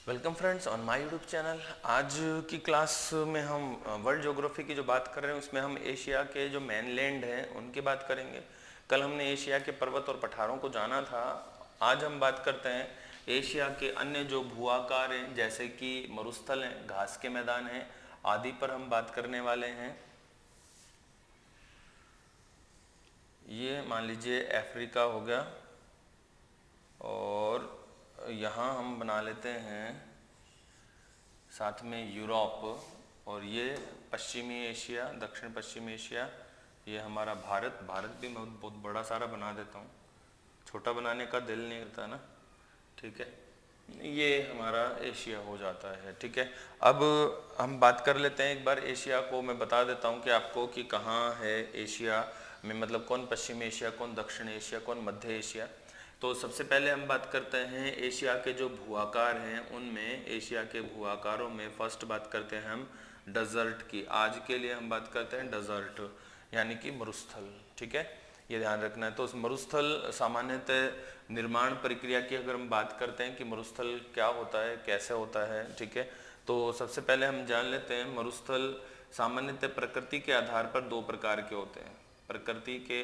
Welcome friends on my YouTube channel. आज की class में हम वर्ल्ड ज्योग्राफी की जो बात कर रहे हैं उसमें हम एशिया के जो मेनलैंड हैं उनकी बात करेंगे। कल हमने एशिया के पर्वत और पठारों को जाना था। आज हम बात करते हैं एशिया के अन्य जो भूआकार हैं, जैसे कि मरुस्थल हैं, घास के मैदान हैं आदि पर हम बात करने वाले हैं। ये मान लीजिए अफ्रीका हो गया और यहाँ हम बना लेते हैं साथ में यूरोप, और ये पश्चिमी एशिया, दक्षिण पश्चिम एशिया, ये हमारा भारत। भारत भी मैं बहुत बड़ा सारा बना देता हूँ, छोटा बनाने का दिल नहीं करता ना, ठीक है। ये हमारा एशिया हो जाता है, ठीक है। अब हम बात कर लेते हैं एक बार एशिया को। मैं बता देता हूँ कि आपको कि कहाँ है एशिया में, मतलब कौन पश्चिम एशिया, कौन दक्षिण एशिया, कौन मध्य एशिया। तो सबसे पहले हम बात करते हैं एशिया के जो भूआकार हैं उनमें। एशिया के भूआकारों में फर्स्ट बात करते हैं हम डेजर्ट की। आज के लिए हम बात करते हैं डेजर्ट यानी कि मरुस्थल, ठीक है, ये ध्यान रखना है। तो उस मरुस्थल सामान्यतः निर्माण प्रक्रिया की अगर हम बात करते हैं कि मरुस्थल क्या होता है, कैसे होता है, ठीक है, तो सबसे पहले हम जान लेते हैं मरुस्थल सामान्यतः प्रकृति के आधार पर दो प्रकार के होते हैं। प्रकृति के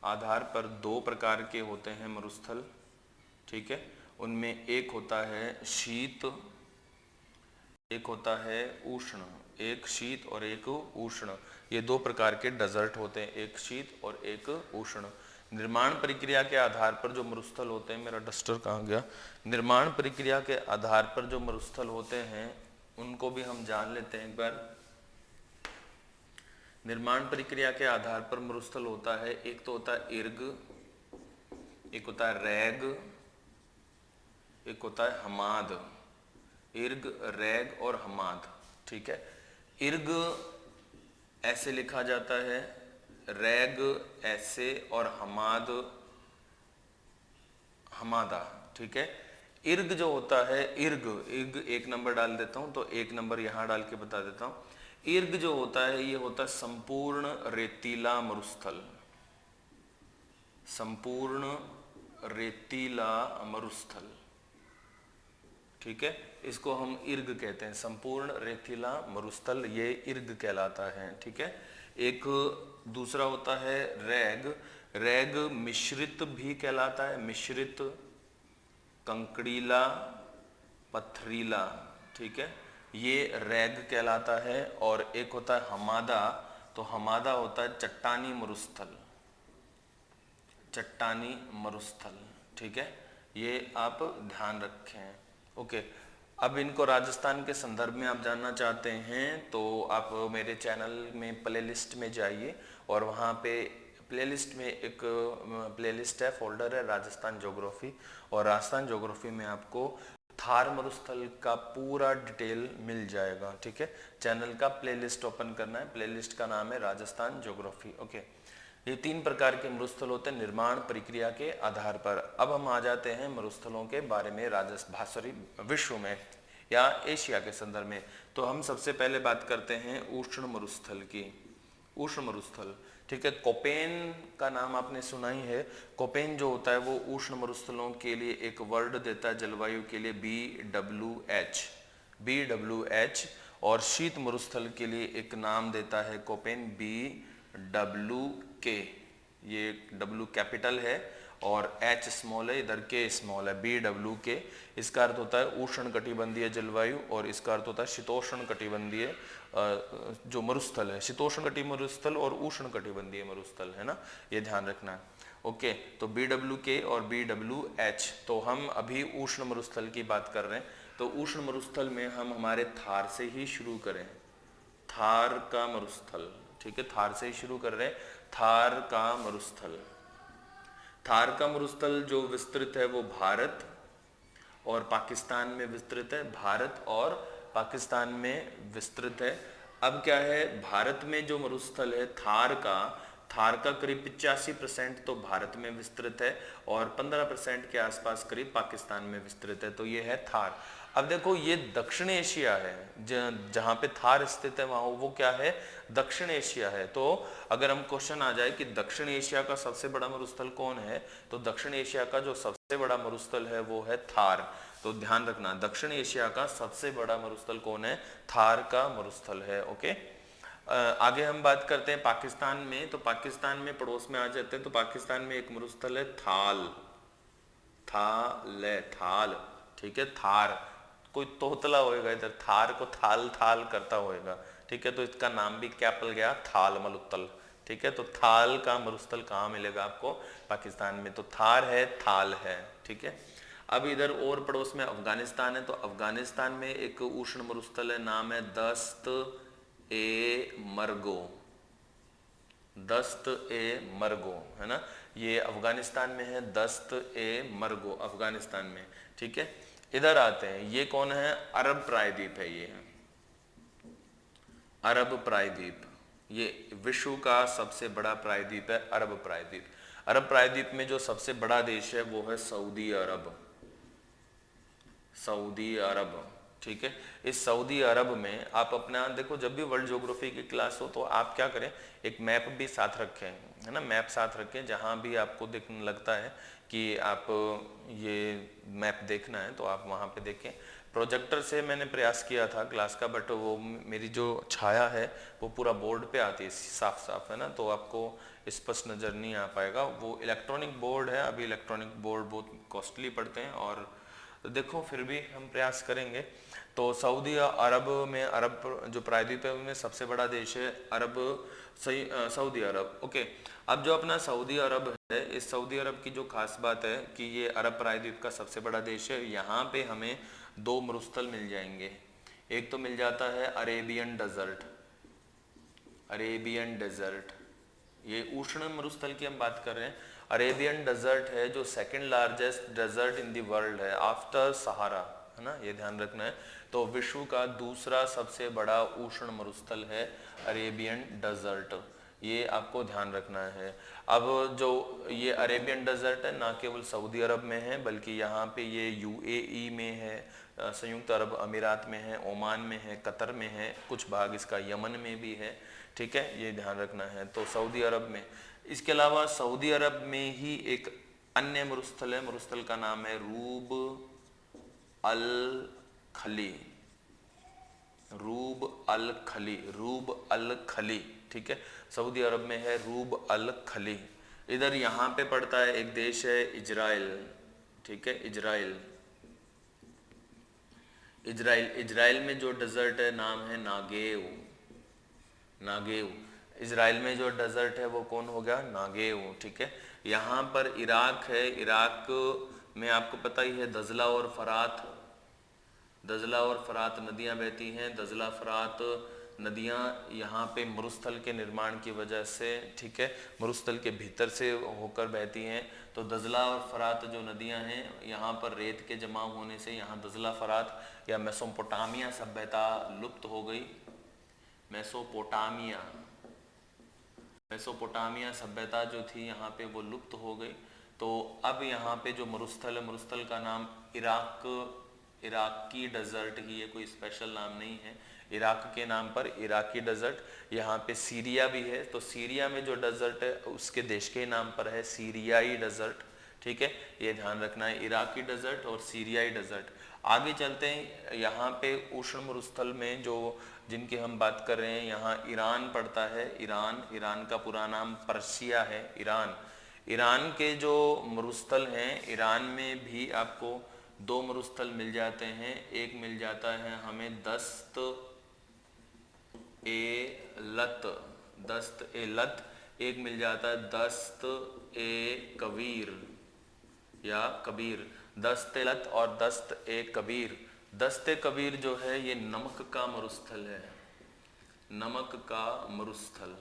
आधार पर दो प्रकार के होते हैं मरुस्थल, ठीक है। उनमें एक होता है शीत, एक होता है उष्ण। एक शीत और एक उष्ण, ये दो प्रकार के डेजर्ट होते हैं, एक शीत और एक उष्ण। निर्माण प्रक्रिया के आधार पर जो मरुस्थल होते हैं, मेरा डस्टर कहाँ गया, निर्माण प्रक्रिया के आधार पर जो मरुस्थल होते हैं उनको भी हम जान लेते हैं एक बार। निर्माण प्रक्रिया के आधार पर मरुस्थल होता है, एक तो होता है इर्ग, एक होता है रैग, एक होता है हमाद। इर्ग, रैग और हमाद, ठीक है। इर्ग ऐसे लिखा जाता है, रैग ऐसे और हमाद हमादा, ठीक है। इर्ग जो होता है, इर्ग इर्ग एक नंबर डाल देता हूं, तो एक नंबर यहां डाल के बता देता हूं। इर्ग जो होता है ये होता है संपूर्ण रेतीला मरुस्थल, संपूर्ण रेतीला मरुस्थल, ठीक है। इसको हम इर्ग कहते हैं, संपूर्ण रेतीला मरुस्थल, ये इर्ग कहलाता है, ठीक है। एक दूसरा होता है रैग। रैग मिश्रित भी कहलाता है, मिश्रित, कंकड़ीला, पथरीला, ठीक है, ये रैग कहलाता है। और एक होता है हमादा, तो हमादा होता है चट्टानी मरुस्थल, चट्टानी मरुस्थल, ठीक है, ये आप ध्यान रखें, ओके। अब इनको राजस्थान के संदर्भ में आप जानना चाहते हैं तो आप मेरे चैनल में प्लेलिस्ट में जाइए और वहाँ पे प्लेलिस्ट में एक प्लेलिस्ट है, फोल्डर है राजस्थान ज्योग्राफी, और राजस्थान ज्योग्राफी में आपको थार मरुस्थल का पूरा डिटेल मिल जाएगा, ठीक है। चैनल का प्लेलिस्ट ओपन करना है, प्लेलिस्ट का नाम है राजस्थान ज्योग्राफी, ओके। ये तीन प्रकार के मरुस्थल होते हैं निर्माण प्रक्रिया के आधार पर। अब हम आ जाते हैं मरुस्थलों के बारे में विश्व में या एशिया के संदर्भ में। तो हम सबसे पहले बात करते हैं उष्ण मरुस्थल की। उष्ण मरुस्थल, ठीक है, कोपेन का नाम आपने सुना ही है। कोपेन जो होता है वो उष्ण मरुस्थलों के लिए एक वर्ड देता है जलवायु के लिए, BWH, और शीत मरुस्थल के लिए एक नाम देता है कोपेन, BWK। ये W कैपिटल है और H स्मॉल है, इधर K स्मॉल है, BWK। इसका अर्थ होता है उष्ण कटिबंधीय जलवायु, और इसका अर्थ होता है शीतोष्ण कटिबंधीय जो मरुस्थल है, शीतोष्ण कटिबंधीय मरुस्थल और उष्ण कटिबंधीय मरुस्थल, है ना, ये ध्यान रखना है, ओके। तो BWK और BWH। तो हम अभी उष्ण मरुस्थल की बात कर रहे हैं, तो उष्ण मरुस्थल में हम हमारे थार से ही शुरू करें, थार का मरुस्थल, ठीक है, थार से ही शुरू कर रहे हैं। थार का मरुस्थल, थार का मरुस्थल जो विस्तृत है वो भारत और पाकिस्तान में विस्तृत है, भारत और पाकिस्तान में विस्तृत है। अब क्या है, भारत में जो मरुस्थल है थार का करीब 85% तो भारत में विस्तृत है और 15% के आसपास करीब पाकिस्तान में विस्तृत है, तो ये है थार। अब देखो ये दक्षिण एशिया है, जहां पे थार स्थित है वहां वो क्या है, दक्षिण एशिया है। तो अगर हम क्वेश्चन आ जाए कि दक्षिण एशिया का सबसे बड़ा मरुस्थल कौन है, तो दक्षिण एशिया का जो सबसे बड़ा मरुस्थल है वो है थार। तो ध्यान रखना दक्षिण एशिया का सबसे बड़ा मरुस्थल कौन है, थार का मरुस्थल है। ओके, आगे हम बात करते हैं पाकिस्तान में। तो पाकिस्तान में पड़ोस में आ जाते हैं, तो पाकिस्तान में एक मरुस्थल है थाल, थाल, ठीक है, थार, कोई तोतला होएगा इधर, थार को थाल थाल करता होएगा, ठीक है, तो इसका नाम भी क्या पड़ गया, थाल मरुस्थल, ठीक है। तो थाल का मरुस्थल कहाँ मिलेगा आपको, पाकिस्तान में, तो थार है, थाल है, ठीक है। अब इधर और पड़ोस में अफगानिस्तान है, तो अफगानिस्तान में एक उष्ण मरुस्थल है, नाम है दस्त ए मरगो, दस्त ए मरगो, है ना, ये अफगानिस्तान में है, दस्त ए मरगो अफगानिस्तान में, ठीक है। इधर आते हैं, ये कौन है, अरब प्रायद्वीप है, ये अरब प्रायद्वीप, ये विश्व का सबसे बड़ा प्रायद्वीप है अरब प्रायद्वीप। अरब प्रायद्वीप में जो सबसे बड़ा देश है वो है सऊदी अरब, सऊदी अरब, ठीक है। इस सऊदी अरब में आप अपना देखो, जब भी वर्ल्ड ज्योग्राफी की क्लास हो तो आप क्या करें, एक मैप भी साथ रखें, है ना, मैप साथ रखें, जहां भी आपको देखने लगता है कि आप ये मैप देखना है तो आप वहां पे देखें। प्रोजेक्टर से मैंने प्रयास किया था क्लास का, बट वो मेरी जो छाया है वो पूरा बोर्ड पे आती है साफ साफ, है ना, तो आपको स्पष्ट नज़र नहीं आ पाएगा। वो इलेक्ट्रॉनिक बोर्ड है, अभी इलेक्ट्रॉनिक बोर्ड बहुत कॉस्टली पड़ते हैं, और तो देखो फिर भी हम प्रयास करेंगे। तो सऊदी अरब में, अरब जो प्रायद्वीप है उनमें सबसे बड़ा देश है अरब, सऊदी अरब। ओके, अब जो अपना सऊदी अरब है, इस सऊदी अरब की जो खास बात है कि ये अरब प्रायद्वीप का सबसे बड़ा देश है। यहाँ पे हमें दो मरुस्थल मिल जाएंगे, एक तो मिल जाता है अरेबियन डेजर्ट, अरेबियन डेजर्ट, ये उष्ण मरुस्थल की हम बात कर रहे हैं। अरेबियन डेजर्ट है जो second largest desert in the world है आफ्टर सहारा, है ना, ये ध्यान रखना है। तो विश्व का दूसरा सबसे बड़ा उष्ण मरुस्थल है अरेबियन डेजर्ट, ये आपको ध्यान रखना है। अब जो ये अरेबियन डेजर्ट है ना केवल सऊदी अरब में है, बल्कि यहाँ पे ये यूएई में है, संयुक्त अरब अमीरात में है, ओमान में है, कतर में है, कुछ भाग इसका यमन में भी है, ठीक है, ये ध्यान रखना है। तो सऊदी अरब में, इसके अलावा सऊदी अरब में ही एक अन्य मरुस्थल है, मरुस्थल का नाम है रूब अल खली, रूब अल खली, रूब अल खली, ठीक है, सऊदी अरब में है रूब अल खली। इधर यहाँ पे पड़ता है एक देश है इजराइल, ठीक है, इजराइल, इजराइल, इजराइल में जो डेजर्ट है नाम है नागेव, नागेव, इजराइल में जो डेजर्ट है वो कौन हो गया, नागेव, ठीक है। यहाँ पर इराक है, इराक में आपको पता ही है दजला और फरात, दजला और फरात नदियाँ बहती हैं, दजला फरात नदियाँ यहाँ पे मरुस्थल के निर्माण की वजह से, ठीक है, मरुस्थल के भीतर से होकर बहती हैं। तो दजला और फरात जो नदियाँ हैं, यहाँ पर रेत के जमा होने से यहाँ दजला फरात या मेसोपोटामिया सभ्यता लुप्त हो गई, मेसोपोटामिया, मेसोपोटामिया सभ्यता जो थी यहाँ पे वो लुप्त हो गई। तो अब यहाँ पे जो मरुस्थल है, मरुस्थल का नाम इराक, इराकी डेजर्ट ही है, कोई स्पेशल नाम नहीं है, इराक के नाम पर इराकी डेजर्ट। यहाँ पे सीरिया भी है, तो सीरिया में जो डेजर्ट है उसके देश के नाम पर है सीरियाई डेजर्ट, ठीक है, ये ध्यान रखना है, इराकी डेजर्ट और सीरियाई डेजर्ट। आगे चलते हैं, यहाँ पे उष्ण मरुस्थल में जो जिनकी हम बात कर रहे हैं, यहाँ ईरान पड़ता है, ईरान, ईरान का पूरा नाम पर्शिया है, ईरान। ईरान के जो मरुस्थल हैं, ईरान में भी आपको दो मरुस्थल मिल जाते हैं, एक मिल जाता है हमें दस्त ए लत, दस्त ए लत, एक मिल जाता है दस्त ए कबीर या कबीर, दस्त ए लत और दस्त ए कबीर। दस्त ए कबीर जो है ये नमक का मरुस्थल है, नमक का मरुस्थल,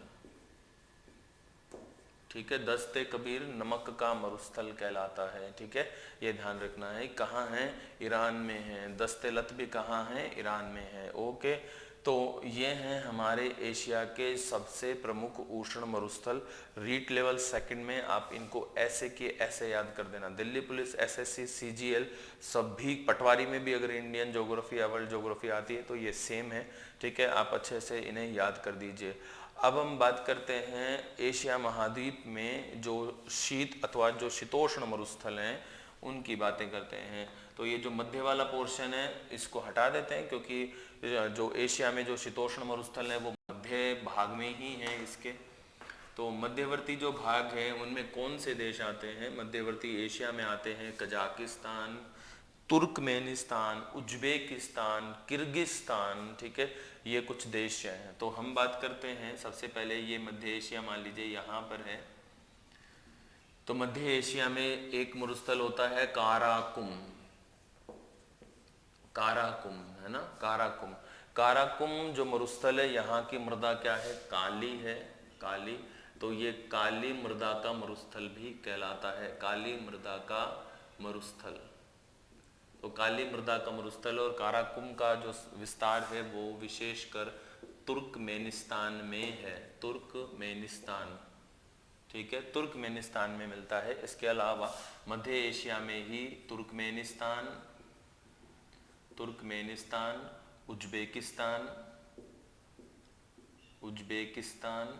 ठीक है, दस्त ए कबीर नमक का मरुस्थल कहलाता है, ठीक है, ये ध्यान रखना है। कहाँ है, ईरान में है। दस्त ए लत भी कहाँ है, ईरान में है। ओके, तो ये हैं हमारे एशिया के सबसे प्रमुख उष्ण मरुस्थल। रीट लेवल सेकंड में आप इनको ऐसे के ऐसे याद कर देना। दिल्ली पुलिस, एसएससी, सीजीएल सभी, पटवारी में भी अगर इंडियन ज्योग्राफी या वर्ल्ड ज्योग्राफी आती है तो ये सेम है, ठीक है, आप अच्छे से इन्हें याद कर दीजिए। अब हम बात करते हैं एशिया महाद्वीप में जो शीत अथवा जो शीतोष्ण मरुस्थल हैं उनकी बातें करते हैं। तो ये जो मध्य वाला पोर्शन है इसको हटा देते हैं, क्योंकि जो एशिया में जो शीतोष्ण मरुस्थल है वो मध्य भाग में ही है इसके। तो मध्यवर्ती जो भाग है उनमें कौन से देश आते हैं? मध्यवर्ती एशिया में आते हैं कजाकिस्तान, तुर्कमेनिस्तान, उज्बेकिस्तान, किर्गिस्तान, ठीक है, ये कुछ देश हैं। तो हम बात करते हैं सबसे पहले, ये मध्य एशिया मान लीजिए यहाँ पर है। तो मध्य एशिया में एक मरुस्थल होता है काराकुम, काराकुम है ना, काराकुम। काराकुम जो मरुस्थल है यहाँ की मृदा क्या है? काली है, काली। तो ये काली मृदा का मरुस्थल भी कहलाता है, काली मृदा का मरुस्थल। तो काली मृदा का मरुस्थल और काराकुम का जो विस्तार है वो विशेषकर तुर्कमेनिस्तान में है, तुर्कमेनिस्तान, ठीक है, तुर्कमेनिस्तान में मिलता है। इसके अलावा मध्य एशिया में ही तुर्कमेनिस्तान, तुर्कमेनिस्तान, उज्बेकिस्तान, उज्बेकिस्तान,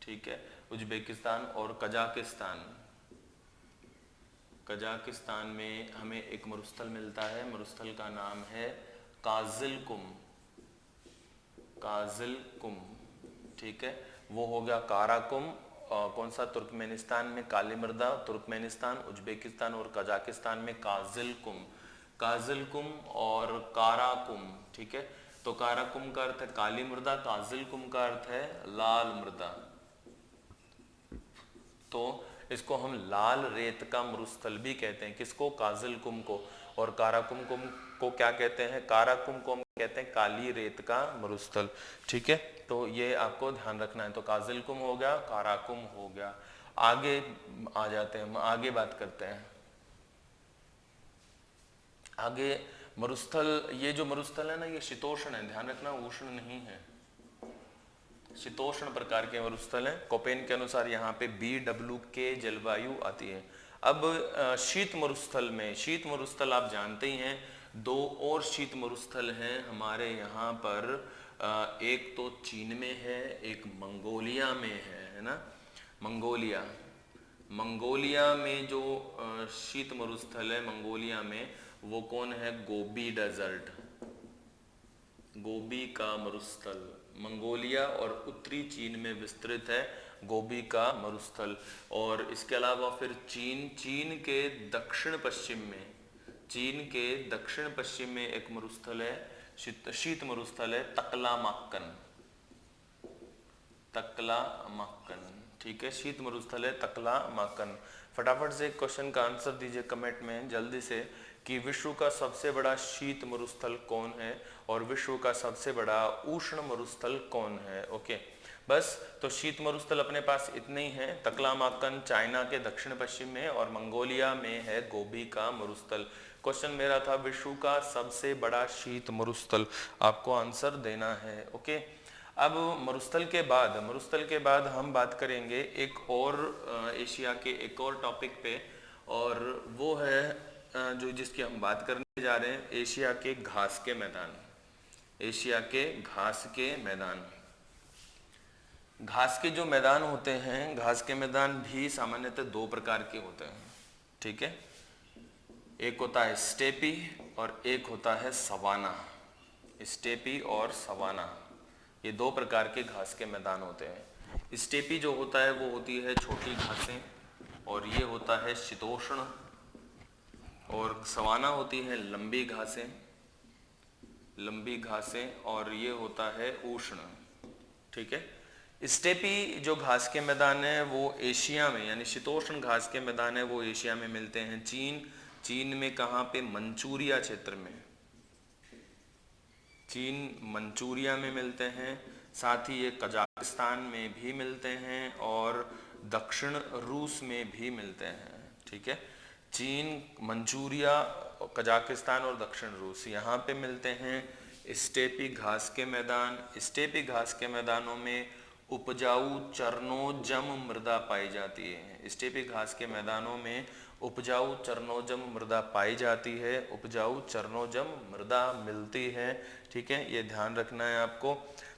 ठीक है, उज्बेकिस्तान और कजाकिस्तान। कजाकिस्तान में हमें एक मरुस्थल मिलता है, मरुस्थल का नाम है काजिलकुम, काजिलकुम, ठीक है। वो हो गया काराकुम। कौन सा? तुर्कमेनिस्तान में काली मृदा, तुर्कमेनिस्तान, उज्बेकिस्तान और कजाकिस्तान में काजिलकुम, काजिलकुम और काराकुम, ठीक है। तो काराकुम का अर्थ है काली मृदा, काजिलकुम का अर्थ है लाल मृदा। तो इसको हम लाल रेत का मरुस्थल भी कहते हैं, किसको? काजिलकुम को। और काराकुम को क्या कहते हैं? काराकुम को हम कहते हैं काली रेत का मरुस्थल, ठीक है। तो ये आपको ध्यान रखना है। तो काजिलकुम हो गया, काराकुम हो गया। आगे आ जाते हैं, हम आगे बात करते हैं। आगे मरुस्थल, ये जो मरुस्थल है ना ये शीतोष्ण है, ध्यान रखना, उष्ण नहीं है, शीतोष्ण प्रकार के मरुस्थल हैं। कोपेन के अनुसार यहाँ पे BWK जलवायु आती है। अब शीत मरुस्थल में, शीत मरुस्थल आप जानते ही हैं, दो और शीत मरुस्थल हैं हमारे यहाँ पर। एक तो चीन में है, एक मंगोलिया में है ना, मंगोलिया। मंगोलिया में जो शीत मरुस्थल है मंगोलिया में, वो कौन है? गोबी डेजर्ट, गोबी का मरुस्थल। मंगोलिया और उत्तरी चीन में विस्तृत है गोबी का मरुस्थल। और इसके अलावा फिर चीन के दक्षिण पश्चिम में, चीन के दक्षिण पश्चिम में एक मरुस्थल है, शीत मरुस्थल है तकलामाक्कन, तकलामाक्कन, ठीक है, शीत मरुस्थल है तकलामाक्कन। फटाफट से क्वेश्चन का आंसर दीजिए कमेंट में जल्दी से कि विश्व का सबसे बड़ा शीत मरुस्थल कौन है और विश्व का सबसे बड़ा उष्ण मरुस्थल कौन है। ओके, बस। तो शीत मरुस्थल अपने पास इतने ही हैं, तकलामाक्कन चाइना के दक्षिण पश्चिम में और मंगोलिया में है गोबी का मरुस्थल। क्वेश्चन मेरा था विश्व का सबसे बड़ा शीत मरुस्थल, आपको आंसर देना है। ओके, अब मरुस्थल के बाद हम बात करेंगे एक और एशिया के एक और टॉपिक पे, और वो है जो जिसकी हम बात करने जा रहे हैं, एशिया के घास के मैदान, एशिया के घास के मैदान। घास के जो मैदान होते हैं, घास के मैदान भी सामान्यतः दो प्रकार के होते हैं, ठीक है। एक होता है स्टेपी और एक होता है सवाना, स्टेपी और सवाना, ये दो प्रकार के घास के मैदान होते हैं। स्टेपी जो होता है वो होती है छोटी घासें और ये होता है शीतोष्ण, और सवाना होती है लंबी घासें, लंबी घासें, और ये होता है उष्ण, ठीक है। स्टेपी जो घास के मैदान है वो एशिया में, यानी शीतोष्ण घास के मैदान है वो एशिया में मिलते हैं। चीन में कहाँ पे? मंचूरिया क्षेत्र में, चीन मंचूरिया में मिलते हैं। साथ ही ये कजाकिस्तान में भी मिलते हैं और दक्षिण रूस में भी मिलते हैं, ठीक है। चीन, मंचूरिया, कजाकिस्तान और दक्षिण रूस, यहाँ पे मिलते हैं स्टेपी घास के मैदान। स्टेपी घास के मैदानों में उपजाऊ चरनोजम मृदा पाई जाती है। स्टेपी घास के मैदानों में उपजाऊ चरनोजम मृदा पाई जाती है, उपजाऊ चरनोजम मृदा मिलती है, ठीक है, ये ध्यान रखना है आपको।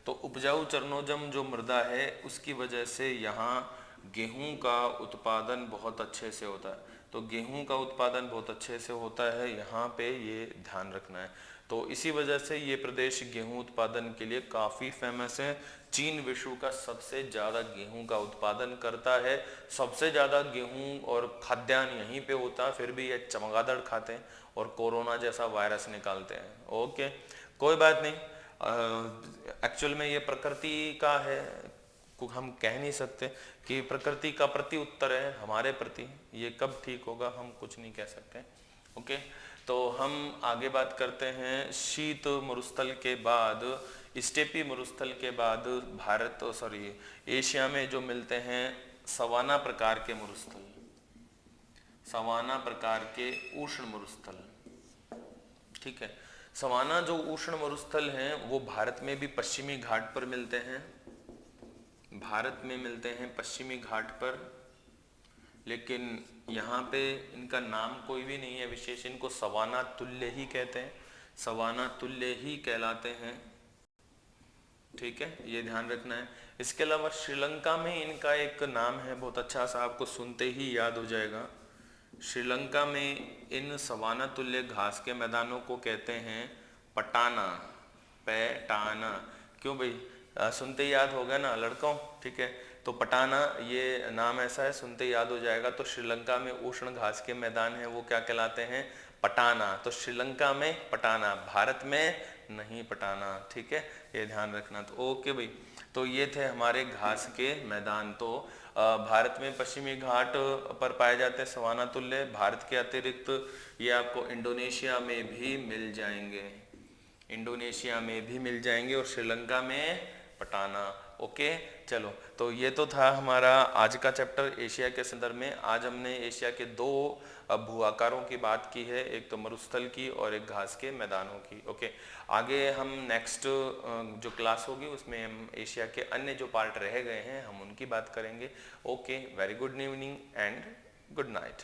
तो उपजाऊ चरनोजम जो मृदा है उसकी वजह से यहाँ गेहूं का उत्पादन बहुत अच्छे से होता है। तो गेहूं का उत्पादन बहुत अच्छे से होता है, यहाँ पे ये ध्यान रखना है। तो इसी वजह से ये प्रदेश गेहूं उत्पादन के लिए काफ़ी फेमस है। चीन विश्व का सबसे ज़्यादा गेहूं का उत्पादन करता है, सबसे ज़्यादा गेहूं और खाद्यान्न यहीं पे होता है, फिर भी ये चमगादड़ खाते हैं और कोरोना जैसा वायरस निकालते हैं। ओके, कोई बात नहीं, एक्चुअल में ये प्रकृति का है, हम कह नहीं सकते कि प्रकृति का प्रति उत्तर है हमारे प्रति, ये कब ठीक होगा हम कुछ नहीं कह सकते। ओके, तो हम आगे बात करते हैं। शीत मरुस्थल के बाद, स्टेपी मरुस्थल के बाद एशिया में जो मिलते हैं सवाना प्रकार के मरुस्थल, सवाना प्रकार के उष्ण मरुस्थल। ठीक है, सवाना जो उष्ण मरुस्थल हैं वो भारत में भी पश्चिमी घाट पर मिलते हैं, भारत में मिलते हैं पश्चिमी घाट पर, लेकिन यहाँ पे इनका नाम कोई भी नहीं है विशेष, इनको सवाना तुल्य ही कहते हैं, सवाना तुल्य ही कहलाते हैं। ठीक है, ये ध्यान रखना है। इसके अलावा श्रीलंका में इनका एक नाम है बहुत अच्छा सा, आपको सुनते ही याद हो जाएगा। श्रीलंका में इन सवाना तुल्य घास के मैदानों को कहते हैं पटाना, पैटाना। क्यों भाई, सुनते ही याद हो गया ना लड़कों? ठीक है, तो पटाना ये नाम ऐसा है, सुनते ही याद हो जाएगा। तो श्रीलंका में उष्ण घास के मैदान है वो क्या कहलाते हैं? पटाना। तो श्रीलंका में पटाना, भारत में नहीं पटाना। ठीक है, ये ध्यान रखना। तो ओके भाई, तो ये थे हमारे घास के मैदान। तो भारत में पश्चिमी घाट पर पाए जाते हैं सवाना तुल्य, भारत के अतिरिक्त ये आपको इंडोनेशिया में भी मिल जाएंगे, इंडोनेशिया में भी मिल जाएंगे और श्रीलंका में पटाना। ओके, चलो, तो ये तो था हमारा आज का चैप्टर एशिया के संदर्भ में। आज हमने एशिया के दो भू आकारों की बात की है, एक तो मरुस्थल की और एक घास के मैदानों की। ओके, आगे हम नेक्स्ट जो क्लास होगी उसमें हम एशिया के अन्य जो पार्ट रह गए हैं हम उनकी बात करेंगे। Okay, very good evening and good night.